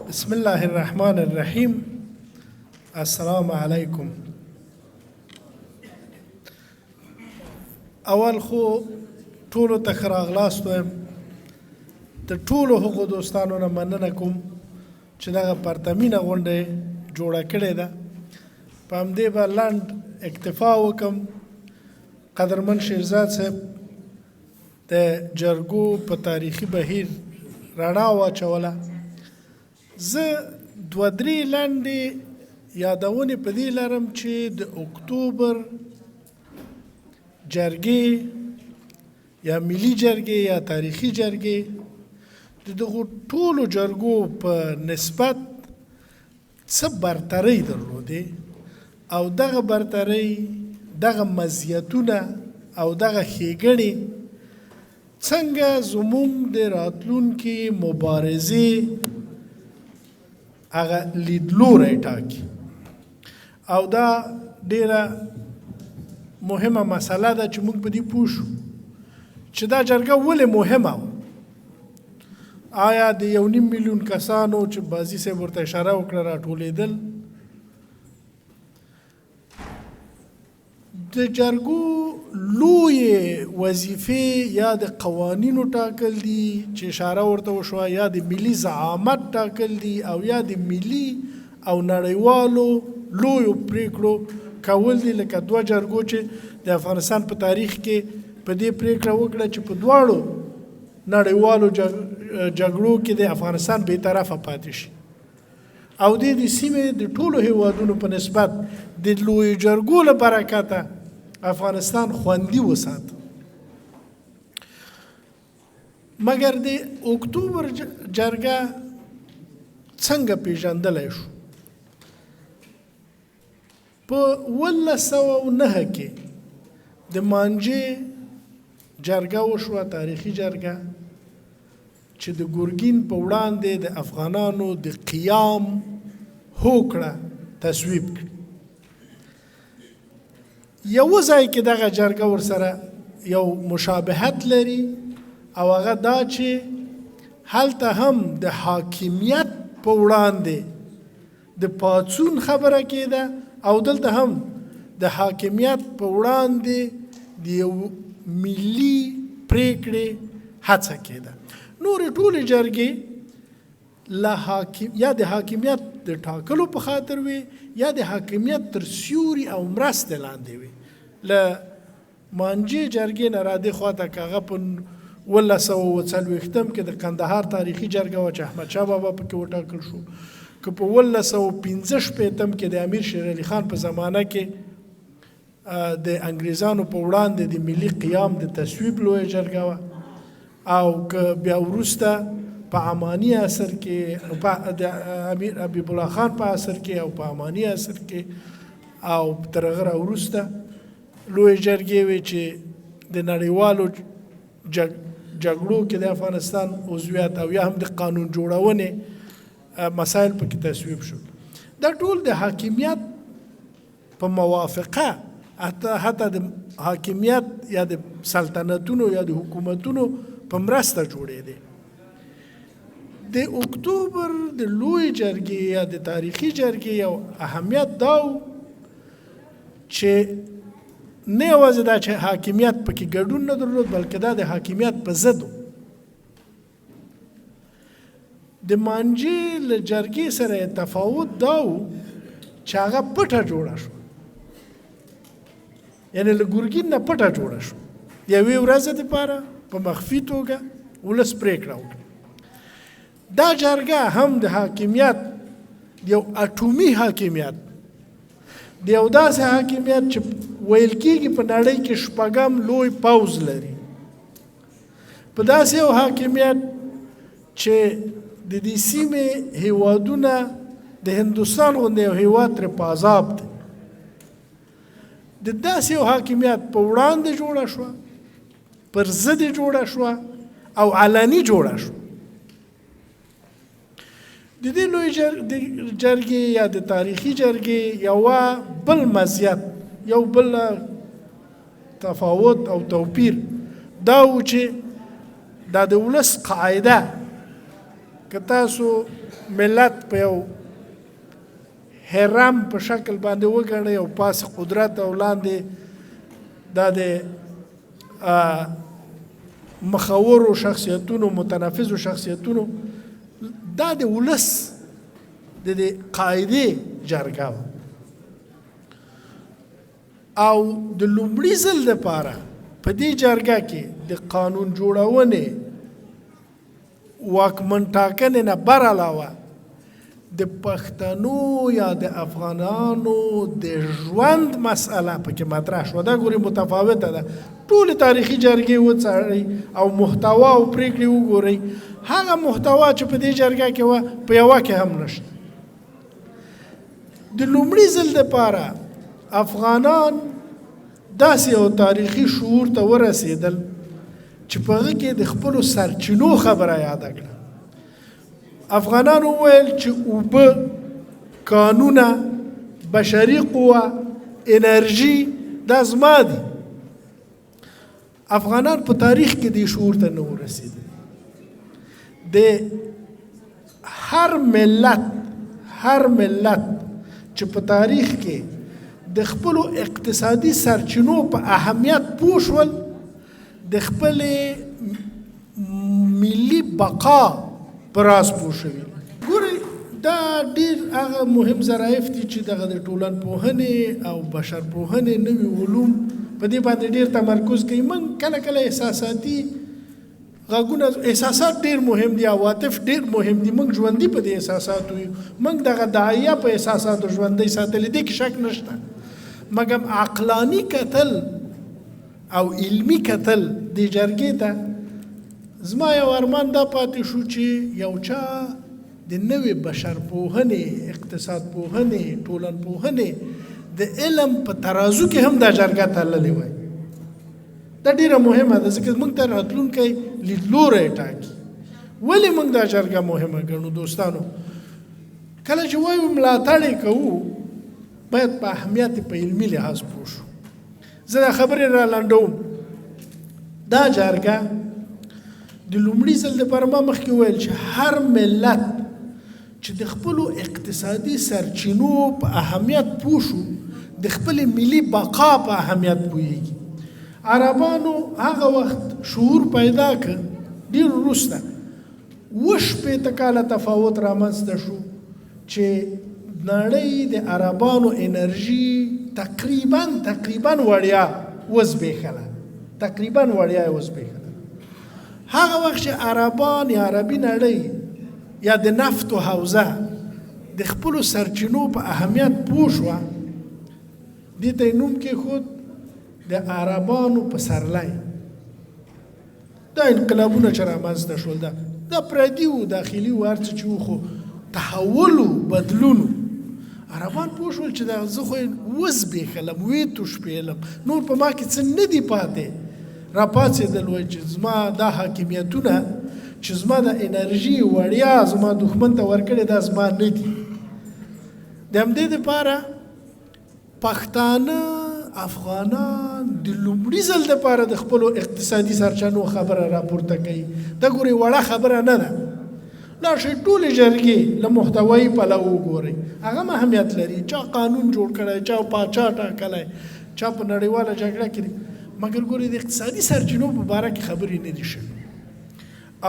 بسم الله الرحمن الرحیم. السلام علیکم. اول خو ټولو ته ښه راغلاست وایم. د ټولو هغو دوستانو نه مننه کوم چې دغه پرتمینه غونډه جوړه کړې ده. په همدې به لنډ اکتفا وکم. قدرمن شیرزاد صاحب د جرګو په تاریخي بهیر رڼا واچوله. زه دوه درې لنډې یادونې په دې لرم چې د اکتوبر جرګې یا ملي جرګې یا تاریخي جرګې د دغو ټولو جرګو په نسبت څه برترۍ درلودې او دغه برترۍ، دغه مزیتونه او دغه ښېګڼې څنګه زموږ د راتلونکي مبارزې هغه لیدلوری ټاکي. او دا ډیره مهمه مسله ده چې موږ په دې پوه شو چې دا جرګه ولې مهمه وه. آیا د 1.5 میلیون کسانو چې بازي صاحب ورته اشاره وکړه راټولېدل، د جرګو لویې وظیفې یا د قوانینو ټاکل دي چې اشاره ورته وشوه، یا د ملي زعامت ټاکل دي، او یا د ملي او نړیوالو لویو پریکړو کول دي. لکه دوه جرګو چې د افغانستان په تاریخ کې په دې پریکړه وکړه چې په دواړو نړیوالو جګړو کې د افغانستان بې طرفه پاتې شي او د سیمې د ټولو هیوادونو په نسبت د لویو جرګو له برکته افغانستان خوندي وساته. مګر د اکتوبر جرګه څنګه پیژندلی شو؟ په 1909 کې د مانجې جرګه وشوه، تاریخي جرګه چې د ګورګین په وړاندې د افغانانو د قیام هوکړه تصویب کړه. یو ځای کې دغه جرګه ورسره یو مشابهت لري او هغه دا چې هلته هم د حاکمیت په وړاندې د پاڅون خبره کېده او دلته هم د حاکمیت په وړاندې د یو ملي پریکړې هڅه کېده. نورې ټولې جرګې یا د حاکمیت د ټاکلو په خاطر وي یا د حاکمیت تر سیوري او مرستې لاندې وي. له مانجې جرګې نه را دې خواته که هغه په 1940 کې د کندهار تاریخي جرګه وه چې احمدشاه بابا پکې وټاکل شو، که په 1965 کې د امیر شیر علي خان په زمانه کې د انګریزانو په وړاندې د ملي قیام د تصویب لویه جرګه وه، او که بیا وروسته په اماني عصر کې د امیر حبیب الله خان په عصر کې او په اماني عصر کې او تر هغه وروسته لویې جرګې وې چې د نړیوالو جګړو کې د افغانستان عضویت او یا هم د قانون جوړونې مسایل پکې تصویب شول. دا ټول د حاکمیت په موافقه، حتی د حاکمیت یا د سلطنتونو یا د حکومتونو په مرسته جوړېدې. د اکتوبر د لوی جرګې یا د تاریخي جرګې یو اهمیت دا و چې نه یوازې دا چې حاکمیت پکې ګډون نه درلود، بلکې دا د حاکمیت په ضد و. د مانجې له جرګې سره تفاوت دا و چې هغه پټه جوړه شو، یعنې له ګورګین نه پټه جوړه شو. یوې ورځې دپاره په مخفي توګه ولس پرېکړه وکړه. دا جرګه هم د حاکمیت، د یو اټومي حاکمیت، د یو داسې حاکمیت چې ویل کېږي په نړۍ کې شپږم لوی پوځ لري، په داسې یو حاکمیت چې د دې سیمې هیوادونه د هندوستان غوندې یو هیواد ترې په عذاب دی، د داسې یو حاکمیت په وړاندې جوړه شوه، پر ضد یې جوړه شوه او علني جوړه شوه. د دې لوی جرګې یا د تاریخي جرګې یوه بل مزیت، یو بل تفاوت او توپیر دا و چې دا د ولس قاعده که تاسو ملت په یو حرام په شکل باندې وګڼئ او پاس قدرت او لاندې دا د مخورو شخصیتونو متنفذو شخصیتونو دا د ولس د قاعدې جرګه وه او د لومړي ځل دپاره په دې جرګه کې د قانون جوړونې واکمن ټاکنې نه بر علاوه د پښتنو یا د افغانانو د ژوند مسئله پکې مطرح شوه دا ګورې متفاوته ده ټولې تاریخي جرګې وڅارئ او محتوا او پرېکړې وګورئ هغه محتوا چې په دې جرګه کې وه په یوه کې هم نشته د لومړي ځل دپاره افغانان داسې یو تاریخي شعور ته ورسېدل چې په هغه کې د خپلو سرچینو خبره یاده کړه افغانانو وویل چې اوبه کانونه بشري قوه انرژي دا زما دي افغانان په تاریخ کې دې شعور ته نه ورسېدل د هر ملت چې په تاریخ کې د خپلو اقتصادي سرچینو په اهمیت پوه شول د خپلې ملي بقا په راز پوه شوي ګورئ دا ډېر هغه مهم ظرایف دي چې دغه د ټولنپوهنې او بشرپوهنې نوي علوم په دې باندې ډېر تمرکز کوي موږ کله کله احساساتي غږونه احساسات ډېر مهم دي عواطف ډېر مهم دي موږ ژوندي په دې احساساتو یو موږ دغه داعیه په احساساتو ژوندی ساتلی دې کې شک نشته مګر عقلاني کتل او علمي کتل دې جرګې ته زما یو ارمان دا پاتې شو چې یو چا د نوې بشرپوهنې اقتصاد پوهنې ټولنپوهنې د علم په ترازو کې هم دا جرګه تللی وای دا ډیره مهمه ده ځکه موږ ته راتلونکی لیدلوری ټاکي ولې موږ دا جرګه مهمه ګڼو دوستانو کله چې وایو ملاتړ یې کوو باید په اهمیت په علمي لحاظ پوه شو زه دا خبرې را لنډوم دا جرګه د لومړي ځل دپاره ما مخکې وویل چې هر ملت چې د خپلو اقتصادي سرچینو په اهمیت پوه شو د خپلې ملي بقا په اهمیت پوهیږي عربانو هغه وخت شعور پیدا کړ ډېر وروسته 80 کاله تفاوت رامنځته شو چې نړۍ د عربانو انرژي تقریبا وړیا وزبېښله هغه وخت چې عربان یا عربي نړۍ یا د نفتو حوزه د خپلو سرچینو په اهمیت پوه شوه دې ته یې نوم کېښود د عربانو پسرلی دا انقلابونه چې رامنځته شول دا پردي وو داخلي وو هر څه چې وو خو تحول و بدلون عربان پوه شول چې دا زه خو وزبېښلم ویتوشپېلم نور په ما کې څه نه دي پاتې راپاڅېدل وایي چې زما دا حاکمیتونه چې زما د انرژي وړیا زما دښمن ته ورکړې دا زما نه دي د همدې دپاره پښتانه افغانان د لومړي ځل دپاره د خپلو اقتصادي سرچینو خبره راپورته کوي دا ګورئ وړه خبره نه ده لاړ شئ ټولې جرګې له محتوایي پلوه وګورئ هغه هم اهمیت لري چا قانون جوړ کړی چا پاچا ټاکلی چا په نړیواله جګړه کې مګر ګورئ د اقتصادي سرچینو په باره کې خبرې نه دي شوي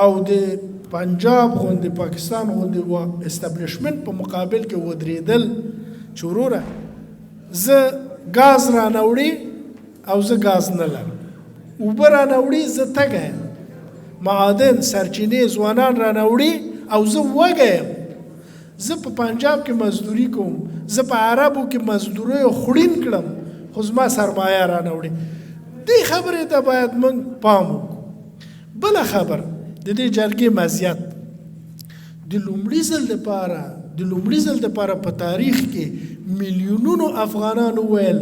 او د پنجاب غوندې پاکستان غوندې استبلیشمنټ په مقابل کې ودرېدل چې وروره زه ګاز رانوړي او زه ګاز نه لرم اوبه رانوړي زه تږی یم معادن سرچینې ځوانان رانوړي او زه وږی یم زه په پنجاب کې مزدوري کوم زه په عربو کې مزدورۍ خوړین کړم خو زما سرمایه رانوړي دې خبرې ته باید موږ پام وکړو بله خبر د دې جرګې مزیت د لومړي ځل دپاره په تاریخ کې میلیونونو افغانانو ویل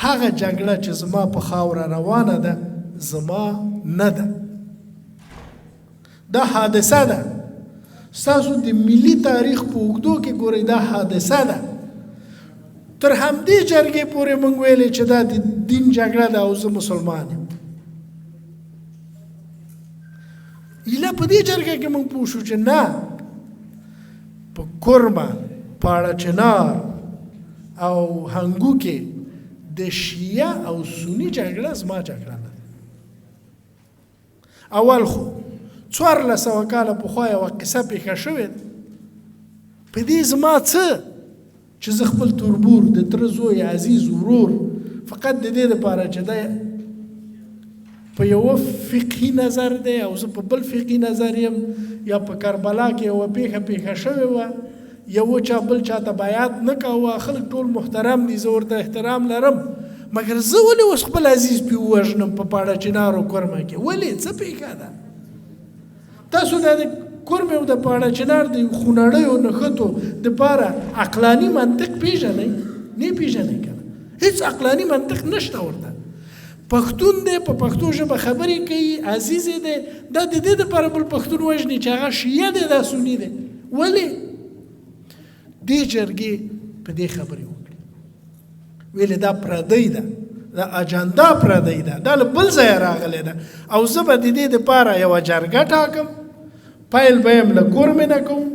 هغه جګړه چې زما په خاوره روانه ده زما نه ده دا حادثه ده ستاسو د ملي تاریخ په اوږدو کې ګورئ دا حادثه ده تر همدې جرګې پورې موږ ویلې چې دا د دین جګړه ده او زه مسلمان یم ایله په دې جرګه کې موږ پوه شو چې نه په کورمه پاړه چنار او هنګو کې د شیعه او سني جګړه زما جګړه نه. اول خو 1400 کاله پخوا یوه قصه پیښه شوې ده. په دې زما څه چې زه خپل تربور د تره زوی عزیز ورور فقط د دې دپاره چې دی په یوه فقهي نظر دی او زه په بل فقهي نظر یم، یا په کربلا کې یوه پیښه شوې وه، یو چا بل چاته بیعت نه کوه، خلک ټول محترم دي، زه ورته احترام لرم، مګر زه ولې اوس خپل عزیز پې ووژنم په پاړه چنار او کورمه کې؟ ولې څه پیښه ده؟ تاسو دا د کورمې او د پاړه چنار د خونړیو نښتو دپاره عقلاني منطق پیژنئ؟ نه پیژنئ که نه، هېڅ عقلاني منطق نشته ورته. پښتون دی، په پښتو ژبه خبرې کوي، عزیز دی، دا د دې دپاره بل پښتون وژني چې هغه شیعه دی دا سني دی. ولې؟ دې جرګې په دې خبرې وکړې، ویلې دا پردی ده، دا اجنډا پردی ده، دا له بل ځایه راغلی ده، او زه به د دې دپاره یوه جرګه ټاکم، پیل به یم له کورمې نه کوم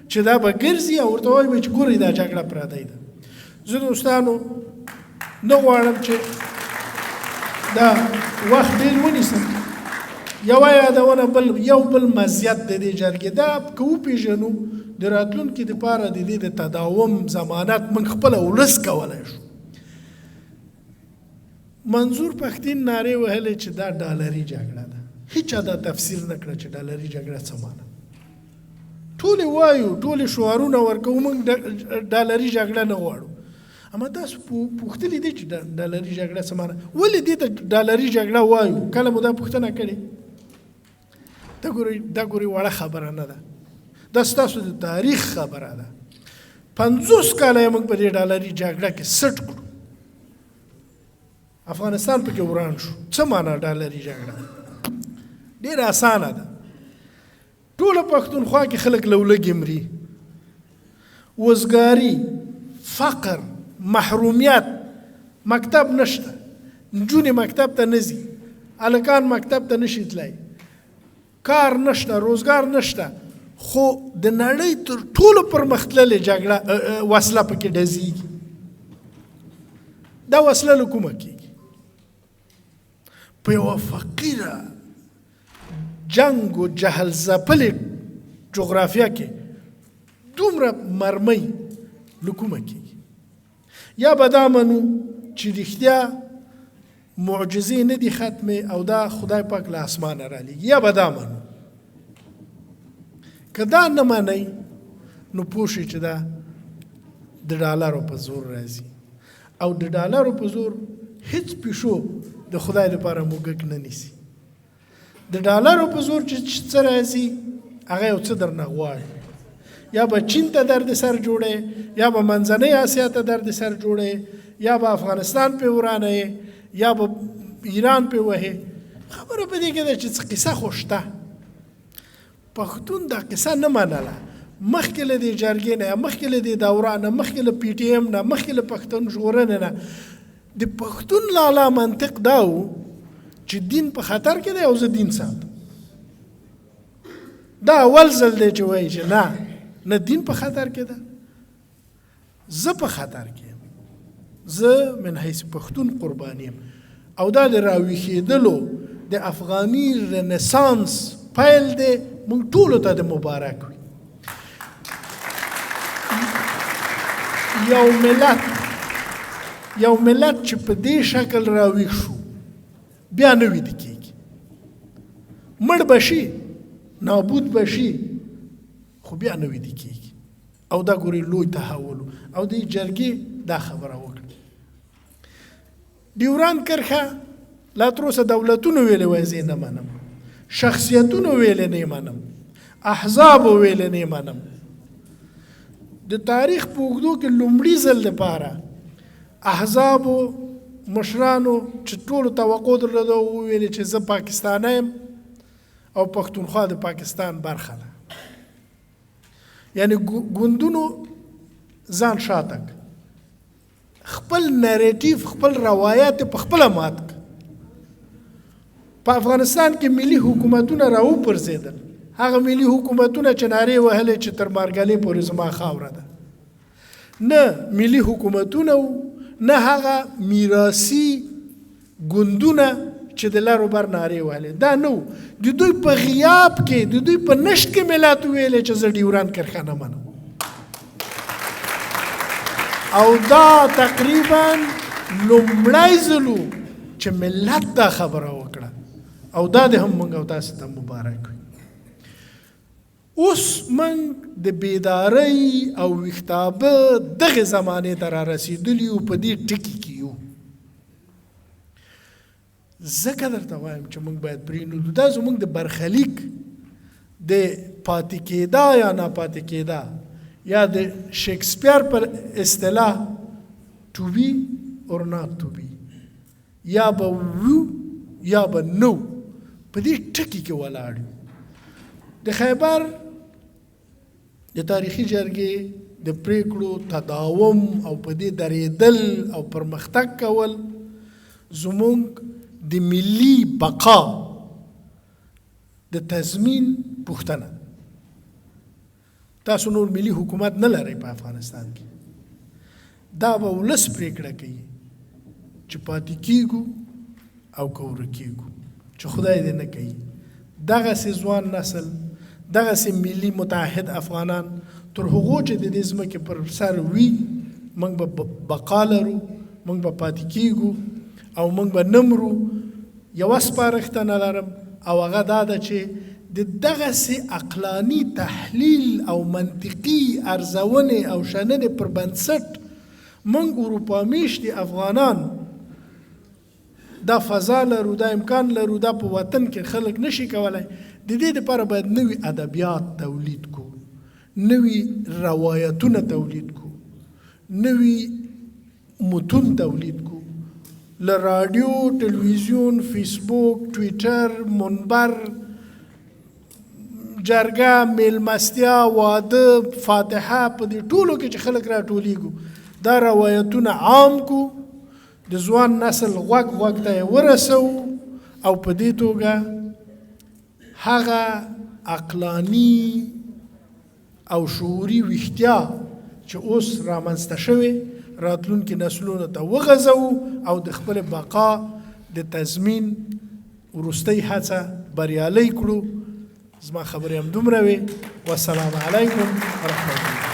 چې دا به ګرځي او ورته وایم چې ګورئ دا جګړه پردی ده. زه دوستانو نه غواړم چې دا وخت ډېر ونیسم. یوه یادونه یو بل مزیت د دې جرګې دا که وپېژنو د راتلونکي دپاره د دې د تداوم ضمانت موږ خپله ولس کولی شو. منظور پښتین نارې وهلې چې دا ډالري جګړه ده. هیچا دا تفسیر نه کړه چې ډالري جګړه څه معنی. ټولې وایو، ټولې شعارونه ورکوو، موږ ډالري جګړه نه غواړو. اما تاسو پوښتلي دي چې ډالري جګړه څه معنی؟ ولې دې ته ډالري جګړه وایو؟ کله مو دا پوښتنه کړې؟ دا ګورئ وړه خبره نه ده، دا ستاسو د تاریخ خبره ده. 50 کاله یې موږ په دې ډالري جګړه کې سټ کړو، افغانستان پکې وران شو. څه معنی ډالري جګړه؟ ډېره اسانه ده. ټوله پښتونخوا کې خلک لولږې مري، وزګاري، فقر، محرومیت، مکتب نشته، نجونې مکتب ته نه ځي، هلکان مکتب ته نشي تللی، کار نشته، روزګار نشته، خو د نړۍ تر ټولو پرمختللې جګړه وسله پکې ډزیږي. دا وسله له کومه کېږي؟ په یوه فقیره جنګ و جهل ځپلې جغرافیه کې دومره مرمۍ له کومه کېږي؟ یا به دا منو چې رښتیا معجزې نه دي ختمې او دا خدای پاک له اسمانه رالیږي، یا به دا منو. که دا نه منئ نو پوه شئ چې دا د ډالرو په زور راځي، او د ډالرو په زور هیڅ پیشو د خدای لپاره موږک نه نیسي. د ډالرو په زور چې څه راځي هغه یو څه درنه غواړي، یا به چین ته درد سر جوړی، یا به منځنۍ اسیا ته درد سر جوړی، یا به افغانستان پې ورانوي، یا به ایران پې وهي. خبره په دې کې ده چې څه قصه خو شته. پښتون دا قصه نه منله. مخکې له دې جرګې نه، مخکې له دې دوره نه، مخکې له پی ټي ایم نه، مخکې له پښتون ژغورنې نه، د پښتون لالا منطق دا و چې دین په خطر کې دی او زه دین ساتم. دا اول ځل دی چې وایي چې نه دین په خطر کې ده، زه په خطر کې یم، زه من حیث پښتون قرباني یم. او دا د راویښېدلو د افغاني رنسانس پیل دی، موږ ټولو ته د مبارک وي. یو ملت چې په دې شکل راویښ شو بیا نه ویده کېږي، مړ به شي، نابود به شي، خو بیا نه ویده کېږي. او دا ګورې لوی تحول او د جرګې دا خبره وکړه. ډیورند کرښه لا تر اوسه دولتونو ویلې وایي زه نه منم، شخصیتونو ویلې نه منم، احزابو ویلې نه منم. د تاریخ په اوږدو کې لومړي ځل لپاره احزابو مشرانو چې ټولو توقع درلوده وویلې چې زه پاکستانی یم او پښتونخوا د پاکستان برخه ده. یعنی ګوندونو ځان شاته خپل نریټیو، خپل روایت په خپله مات. په افغانستان کې ملي حکومتونه راوپرځېدل، هغه ملي حکومتونه چې نارې وهلې چې تر مارګلې پورې زما خاوره ده، نه ملي حکومتونه نه هغه میراثي ګوندونه چې د لارو بر نارې وهلې، دا نه د دوی په غیاب کې د دوی په نشت کې ملت ویلې چې زه ډیورند کرښه نه منم. او دا تقریبا لومړی ځل چې ملت دا خبره وکړه، او دا د هم موږ او تاسو ته مبارک وي. اوس موږ د بیدارۍ او ویښتابه دغې زمانې ته را رسېدلي یو، په دې ټکي کې یو. ځکه درته وایم چې موږ باید پرېنږدو، دا زموږ د برخلیک د پاتې کېدا یا ناپاتې کېدا، یا د شیکسپیر پر اصطلاح to be or not to be، یا به وو یا به نو، په دې ټکي کې ولاړ یو. د خیبر د تاریخي جرګې د پریکړو تداوم او په دې درېدل او پرمختګ کول زموږ د ملي بقا د تضمین پوښتنه. تاسو نور ملي حکومت نه لرئ په افغانستان کې، دا به ولس پریکړه کوي چې پاتې کیږو او که ورکیږو، چې خدای دې نه کوي دغسې ځوان نسل، دغسې ملي متحد افغانان تر هغو چې د دې ځمکې پر سر وي، موږ به بقا لرو، موږ به پاتې کیږو او موږ به نه مرو. یوه سپارښتنه لرم او هغه دا ده چې د دغسې عقلاني تحلیل او منطقي ارزونې او شننې پر بنسټ موږ اروپا میشتي افغانان دا فضا لرو، دا امکان لرو، دا په وطن کې خلک نشي کولی. د دې لپاره باید نوي ادبیات تولید کو، نوي روایتونه تولید کو، نوي متون تولید کو، له رادیو، ټلویزیون، فیسبوک، ټویټر، منبر، جرګه، میلمستیا، واده، فاتحه، په دې ټولو کې چې خلک راټولیږو دا روایتونه عام کو، د ځوان نسل غوږ ته یې ورسو، او په دې توګه هغه عقلاني او شعوري ویښتیا چې اوس رامنځته شوې راتلونکي نسلونو ته وغځوو او د خپل بقا د تضمین وروستۍ هڅه بریالۍ کړو. زما خبرې همدومره وې. والسلام علیکم ورحمة الله.